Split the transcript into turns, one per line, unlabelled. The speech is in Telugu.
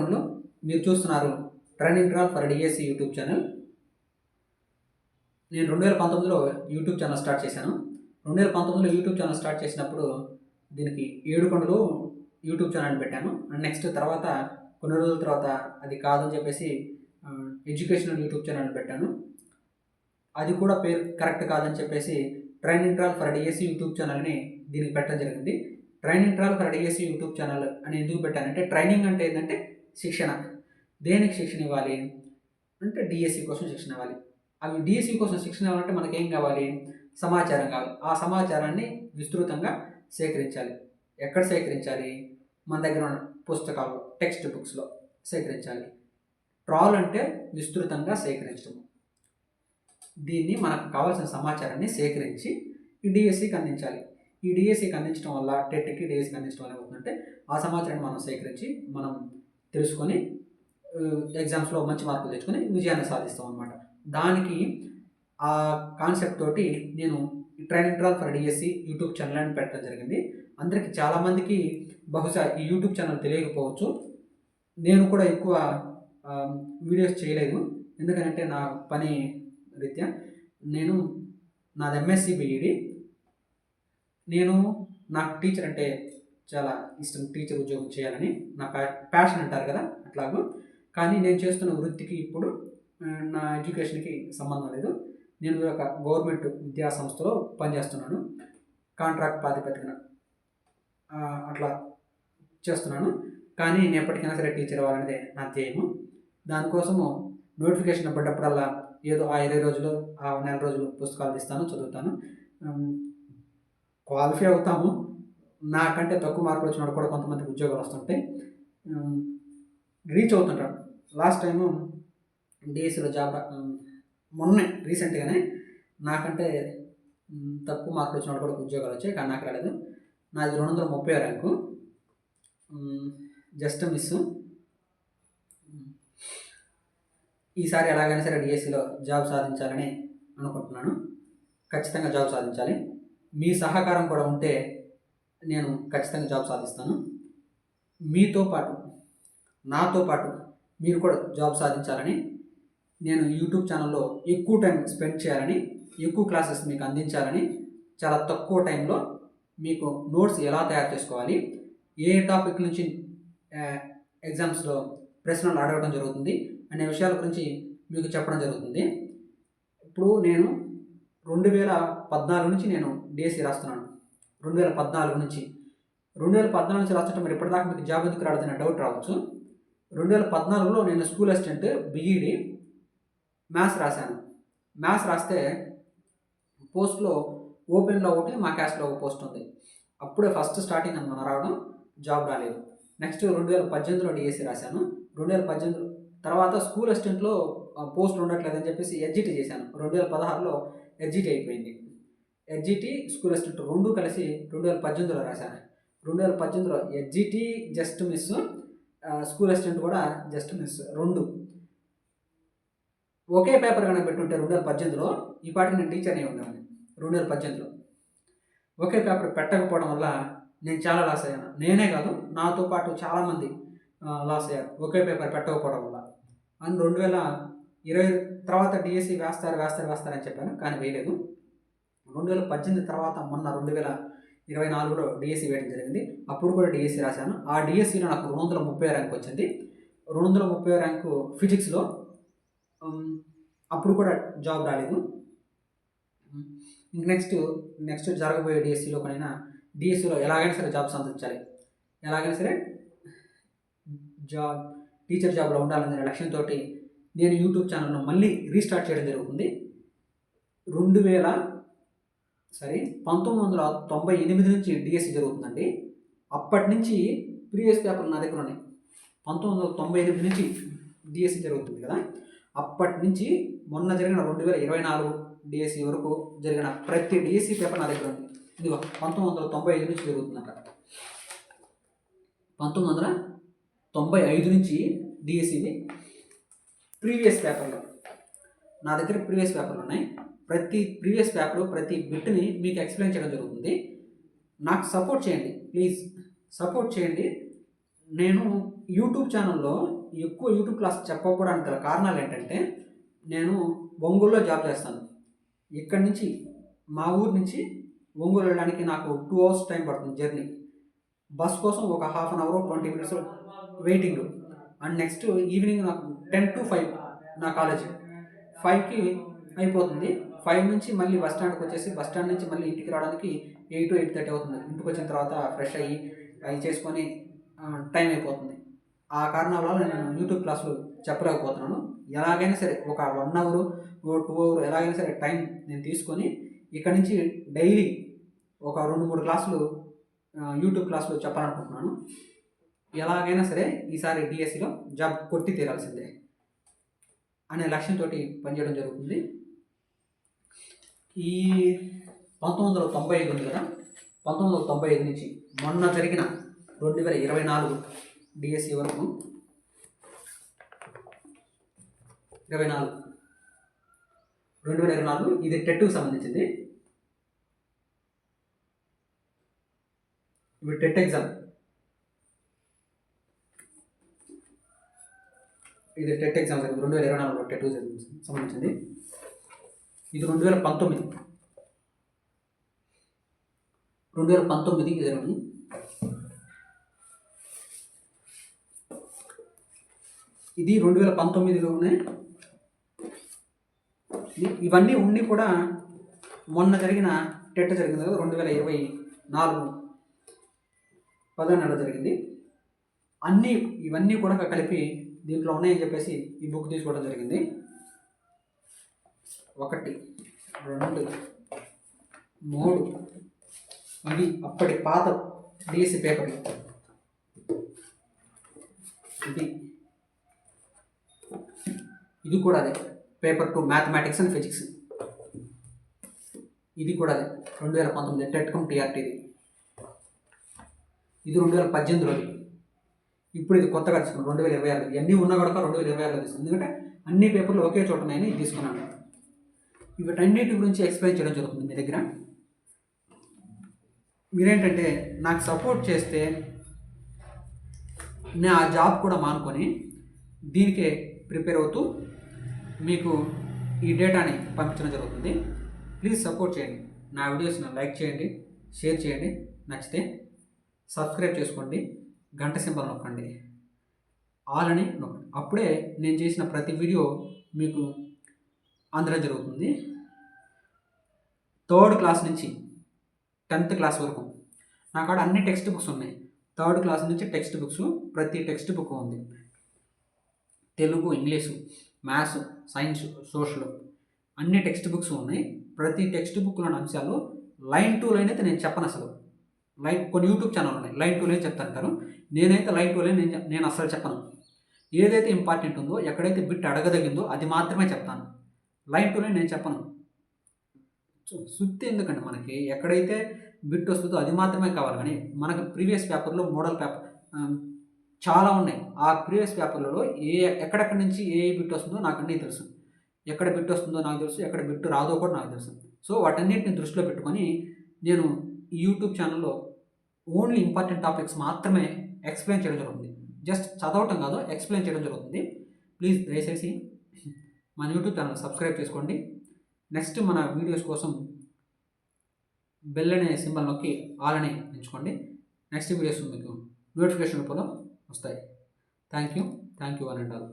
తమ్ముళ్ళు, మీరు చూస్తున్నారు training troll for DSC YouTube channel. నేను 2019లో యూట్యూబ్ ఛానల్ స్టార్ట్ చేశాను. 2019లో యూట్యూబ్ ఛానల్ స్టార్ట్ చేసినప్పుడు దీనికి 7 కొండలు యూట్యూబ్ ఛానల్ పెట్టాను. అండ్ నెక్స్ట్ తర్వాత కొన్ని రోజుల తర్వాత అది కాదని చెప్పేసి ఎడ్యుకేషనల్ యూట్యూబ్ ఛానల్ పెట్టాను. అది కూడా పేరు కరెక్ట్ కాదని చెప్పేసి training troll for DSC YouTube ఛానల్ని దీనికి పెట్టడం జరిగింది. Training troll for DSC YouTube channel అని ఎందుకు పెట్టానంటే, ట్రైనింగ్ అంటే ఏంటంటే శిక్షణ. దేనికి శిక్షణ ఇవ్వాలి అంటే డిఎస్సి కోసం శిక్షణ ఇవ్వాలి. అవి డిఎస్సి కోసం శిక్షణ ఇవ్వాలంటే మనకేం కావాలి? సమాచారం కావాలి. ఆ సమాచారాన్ని విస్తృతంగా సేకరించాలి. ఎక్కడ సేకరించాలి? మన దగ్గర ఉన్న పుస్తకాలు, టెక్స్ట్ బుక్స్లో సేకరించాలి. ట్రాల్ అంటే విస్తృతంగా సేకరించడం. దీన్ని మనకు కావాల్సిన సమాచారాన్ని సేకరించి ఈ డిఎస్సికి అందించాలి. ఈ డిఎస్సికి అందించడం వల్ల, టెట్కి డిఎస్సికి అందించడం వల్ల ఏమవుతుందంటే ఆ సమాచారాన్ని మనం సేకరించి మనం తెలుసుకొని ఎగ్జామ్స్లో మంచి మార్కులు తెచ్చుకొని విజయాన్ని సాధిస్తాం అన్నమాట. దానికి ఆ కాన్సెప్ట్ తోటి నేను training troll for DSC YouTube channel అని పెట్టడం జరిగింది. అందరికీ చాలామందికి బహుశా ఈ యూట్యూబ్ ఛానల్ తెలియకపోవచ్చు. నేను కూడా ఎక్కువ వీడియోస్ చేయలేదు, ఎందుకంటే నా పని రీత్యా. నాది ఎంఎస్సి బిఈడి. నాకు టీచర్ అంటే చాలా ఇష్టం, టీచర్ ఉద్యోగం చేయాలని నా ప్యాషన్ అంటారు కదా, అట్లాగూ. కానీ నేను చేస్తున్న వృత్తికి ఇప్పుడు నా ఎడ్యుకేషన్కి సంబంధం లేదు. నేను ఒక గవర్నమెంట్ విద్యా సంస్థలో పనిచేస్తున్నాను, కాంట్రాక్ట్ ప్రాతిపదికన అట్లా చేస్తున్నాను. కానీ నేను ఎప్పటికైనా సరే టీచర్ అవ్వాలనేదే నా ధ్యేయము. దానికోసము నోటిఫికేషన్ పడ్డప్పుడల్లా ఏదో ఆ 20 రోజులు, ఆ నెల రోజులు పుస్తకాలు తీస్తాను, చదువుతాను, క్వాలిఫై అవుతాము. నాకంటే తక్కువ మార్కులు వచ్చినప్పుడు కూడా కొంతమందికి ఉద్యోగాలు వస్తుంటాయి, రీచ్ అవుతుంటాడు. లాస్ట్ టైము డిఎస్సిలో జాబ్ మొన్నే రీసెంట్గానే నాకంటే తక్కువ మార్కులు వచ్చినప్పుడు కూడా ఉద్యోగాలు వచ్చాయి, కానీ నాకు రాలేదు. నాది 230 ర్యాంకు, జస్ట్ మిస్. ఈసారి ఎలాగైనా సరే డిఎస్సిలో జాబ్ సాధించాలని అనుకుంటున్నాను. ఖచ్చితంగా జాబ్ సాధించాలి. మీ సహకారం కూడా ఉంటే నేను ఖచ్చితంగా జాబ్ సాధిస్తాను. మీతో పాటు, నాతో పాటు మీరు కూడా జాబ్ సాధించాలని, నేను యూట్యూబ్ ఛానల్లో ఎక్కువ టైం స్పెండ్ చేయాలని, ఎక్కువ క్లాసెస్ మీకు అందించాలని, చాలా తక్కువ టైంలో మీకు నోట్స్ ఎలా తయారు చేసుకోవాలి, ఏ టాపిక్ నుంచి ఎగ్జామ్స్లో ప్రశ్నలు అడగడం జరుగుతుంది అనే విషయాల గురించి మీకు చెప్పడం జరుగుతుంది. ఇప్పుడు నేను 2014 నుంచి నేను డిఎస్సి రాస్తున్నాను. 2014 నుంచి రాస్తుంటే మరి ఇప్పటిదాకా మీకు జాబ్ ఎందుకు రాలేదనే డౌట్ రావచ్చు. 2014లో నేను స్కూల్ అసిస్టెంట్ బిఈడి మ్యాథ్స్ రాశాను. మ్యాథ్స్ రాస్తే పోస్ట్లో ఓపెన్లో ఒకటి, మా క్యాస్ట్లో ఒక పోస్ట్ ఉంది. అప్పుడే ఫస్ట్ స్టార్టింగ్ అని మనం రావడం, జాబ్ రాలేదు. నెక్స్ట్ 2018లో డిఎస్సి రాశాను. 2018 తర్వాత స్కూల్ అసిస్టెంట్లో పోస్టులు ఉండట్లేదని చెప్పేసి ఎడ్జిటి చేశాను. 2016లో ఎడ్జిటి అయిపోయింది. ఎడ్జిటి, స్కూల్ అసిస్టెంట్ రెండు కలిసి 2018లో రాశాను. 2018లో ఎడ్జిటి జస్ట్ మిస్, స్కూల్ అసిస్టెంట్ కూడా జస్ట్ మిస్, రెండు ఒకే పేపర్ కనుక పెట్టుంటే 2018లో ఈ పాటికి నేను టీచర్ని ఉండేవాడిని. 2018లో ఒకే పేపర్ పెట్టకపోవడం వల్ల నేను చాలా లాస్ అయ్యాను. నేనే కాదు, నాతో పాటు చాలామంది లాస్ అయ్యారు ఒకే పేపర్ పెట్టకపోవడం వల్ల. అని 2020 తర్వాత డిఎస్సి వేస్తారని చెప్పాను, కానీ వేయలేదు. 2018 తర్వాత మొన్న 2024లో డిఎస్సి వేయడం జరిగింది. అప్పుడు కూడా డిఎస్సి రాశాను. ఆ డిఎస్సిలో నాకు 230 ర్యాంక్ వచ్చింది. 230 ర్యాంకు ఫిజిక్స్లో. అప్పుడు కూడా జాబ్ రాలేదు. నెక్స్ట్ జరగబోయే డిఎస్సిలో కొనైనా డిఎస్సిలో ఎలాగైనా సరే జాబ్ సాధించాలి, ఎలాగైనా సరే టీచర్ జాబ్లో ఉండాలనే లక్ష్యంతో నేను యూట్యూబ్ ఛానల్ను మళ్ళీ రీస్టార్ట్ చేయడం జరుగుతుంది. 1998 నుంచి డిఎస్సి జరుగుతుందండి. అప్పటి నుంచి ప్రీవియస్ పేపర్లు నా దగ్గర ఉన్నాయి. 1998 నుంచి డిఎస్సి జరుగుతుంది కదా, అప్పటి నుంచి మొన్న జరిగిన 2024 డిఎస్సి వరకు జరిగిన ప్రతి డిఎస్సి పేపర్ నా దగ్గర ఉంది. ఇదిగో 1995 నుంచి జరుగుతుందట. 1995 నుంచి డిఎస్సిది ప్రీవియస్ పేపర్లు నా దగ్గర ప్రీవియస్ పేపర్లు ఉన్నాయి. ప్రతి ప్రీవియస్ పేపరు, ప్రతి బిట్ని మీకు ఎక్స్ప్లెయిన్ చేయడం జరుగుతుంది. నాకు సపోర్ట్ చేయండి, ప్లీజ్ సపోర్ట్ చేయండి. నేను యూట్యూబ్ ఛానల్లో ఎక్కువ యూట్యూబ్ క్లాస్ చెప్పకపోవడానికి గల కారణాలు ఏంటంటే, నేను ఒంగోలులో జాబ్ చేస్తాను. ఇక్కడి నుంచి మా ఊరు నుంచి ఒంగోలు వెళ్ళడానికి నాకు 2 అవర్స్ టైం పడుతుంది జర్నీ. బస్ కోసం ఒక half an hour 20 minutes waiting. And next evening నాకు 10 to 5 నా కాలేజ్. 5కి అయిపోతుంది. 5 నుంచి మళ్ళీ బస్ స్టాండ్కి వచ్చేసి బస్ స్టాండ్ నుంచి మళ్ళీ ఇంటికి రావడానికి 8 to 8:30 అవుతుంది. ఇంటికి వచ్చిన తర్వాత ఫ్రెష్ అయ్యి అవి చేసుకొని టైం అయిపోతుంది. ఆ కారణాల వల్ల నేను యూట్యూబ్ క్లాసులు చెప్పలేకపోతున్నాను. ఎలాగైనా సరే ఒక 1 అవర్ 2 అవర్ ఎలాగైనా సరే టైం నేను తీసుకొని ఇక్కడి నుంచి డైలీ ఒక 2-3 క్లాసులు యూట్యూబ్ క్లాసులు చెప్పాలనుకుంటున్నాను. ఎలాగైనా సరే ఈసారి డిఎస్సిలో జాబ్ కొట్టి తీరాల్సిందే అనే లక్ష్యంతో పనిచేయడం జరుగుతుంది. ఈ 1995 ఉంది కదా, 1995 నుంచి మొన్న జరిగిన 2024 డిఎస్సి వరకు 2024 ఇది టెట్కి సంబంధించింది. ఇప్పుడు టెట్ ఎగ్జామ్, ఇది టెట్ ఎగ్జామ్ జరిగింది 2024 టెట్ సంబంధించింది. ఇది 2019 జరిగింది. ఇది 2019లోనే. ఇవన్నీ ఉండి కూడా మొన్న జరిగిన టెట్ జరిగింది కదా 2024 10 నెల జరిగింది. ఇవన్నీ కూడా కలిపి దీంట్లో ఉన్నాయని చెప్పేసి ఈ బుక్ తీసుకోవడం జరిగింది. 1, 2, 3 ఇవి అప్పటి పాత డిఎస్సి పేపర్లు. ఇది కూడా అదే పేపర్ 2 మ్యాథమెటిక్స్ అండ్ ఫిజిక్స్. ఇది కూడా అదే 2019 టెట్కమ్ టీఆర్టీది. ఇది 2018లోది. ఇప్పుడు ఇది కొత్తగా తీసుకున్నాను 2026. ఇవన్నీ ఉన్నా కూడా 2026లో తీసుకున్నాను. ఎందుకంటే అన్ని పేపర్లు ఒకే చోట ఉన్నాయని తీసుకున్నాను. వీటన్నిటి గురించి ఎక్స్ప్లెయిన్ చేయడం జరుగుతుంది మీ దగ్గర. మీరేంటంటే నాకు సపోర్ట్ చేస్తే నేను ఆ జాబ్ కూడా మానుకొని దీనికే ప్రిపేర్ అవుతూ మీకు ఈ డేటాని పంపించడం జరుగుతుంది. ప్లీజ్ సపోర్ట్ చేయండి. నా వీడియోస్ని లైక్ చేయండి, షేర్ చేయండి, నచ్చితే సబ్స్క్రైబ్ చేసుకోండి, గంట సింబల్ నొక్కండి, ఆల్ అని నొక్కండి. అప్పుడే నేను చేసిన ప్రతి వీడియో మీకు అందడం జరుగుతుంది. 3rd క్లాస్ నుంచి 10th క్లాస్ వరకు నా కాడ అన్ని టెక్స్ట్ బుక్స్ ఉన్నాయి. 3rd క్లాస్ నుంచి టెక్స్ట్ బుక్స్, ప్రతి టెక్స్ట్ బుక్ ఉంది. Telugu, English, maths, science, social అన్ని టెక్స్ట్ బుక్స్ ఉన్నాయి. ప్రతి టెక్స్ట్ బుక్లోని అంశాలు లైన్ టు లైన్ అయితే నేను చెప్పను అసలు. కొన్ని యూట్యూబ్ ఛానల్ ఉన్నాయి లైన్ టు లైన్ చెప్తాంటారు. నేనైతే లైన్ టు లైన్ నేను అసలు చెప్పను. ఏదైతే ఇంపార్టెంట్ ఉందో, ఎక్కడైతే బిట్ అడగదగిందో అది మాత్రమే చెప్తాను. లైన్ టు లైన్ నేను చెప్పను. సుత్తి ఎందుకండి, మనకి ఎక్కడైతే బిట్ వస్తుందో అది మాత్రమే కావాలి. కానీ మనకు ప్రీవియస్ పేపర్లో మోడల్ పేపర్ చాలా ఉన్నాయి. ఆ ప్రీవియస్ పేపర్లలో ఎక్కడెక్కడి నుంచి ఏ బిట్ వస్తుందో నాకు అన్నీ తెలుసు. ఎక్కడ బిట్ వస్తుందో నాకు తెలుసు, ఎక్కడ బిట్ రాదో కూడా నాకు తెలుసు. సో వాటన్నిటిని దృష్టిలో పెట్టుకొని నేను ఈ యూట్యూబ్ ఛానల్లో ఓన్లీ ఇంపార్టెంట్ టాపిక్స్ మాత్రమే ఎక్స్ప్లెయిన్ చేయడం జరుగుతుంది. జస్ట్ చదవటం కాదు, ఎక్స్ప్లెయిన్ చేయడం జరుగుతుంది. ప్లీజ్ దయచేసి మన యూట్యూబ్ ఛానల్ సబ్స్క్రైబ్ చేసుకోండి. నెక్స్ట్ మన వీడియోస్ కోసం బెల్ అనే సింబల్ నొక్కి ఆల్ అని ఎంచుకోండి. నెక్స్ట్ వీడియోస్ మీకు నోటిఫికేషన్ రూపంలో వస్తాయి. Thank you one and all.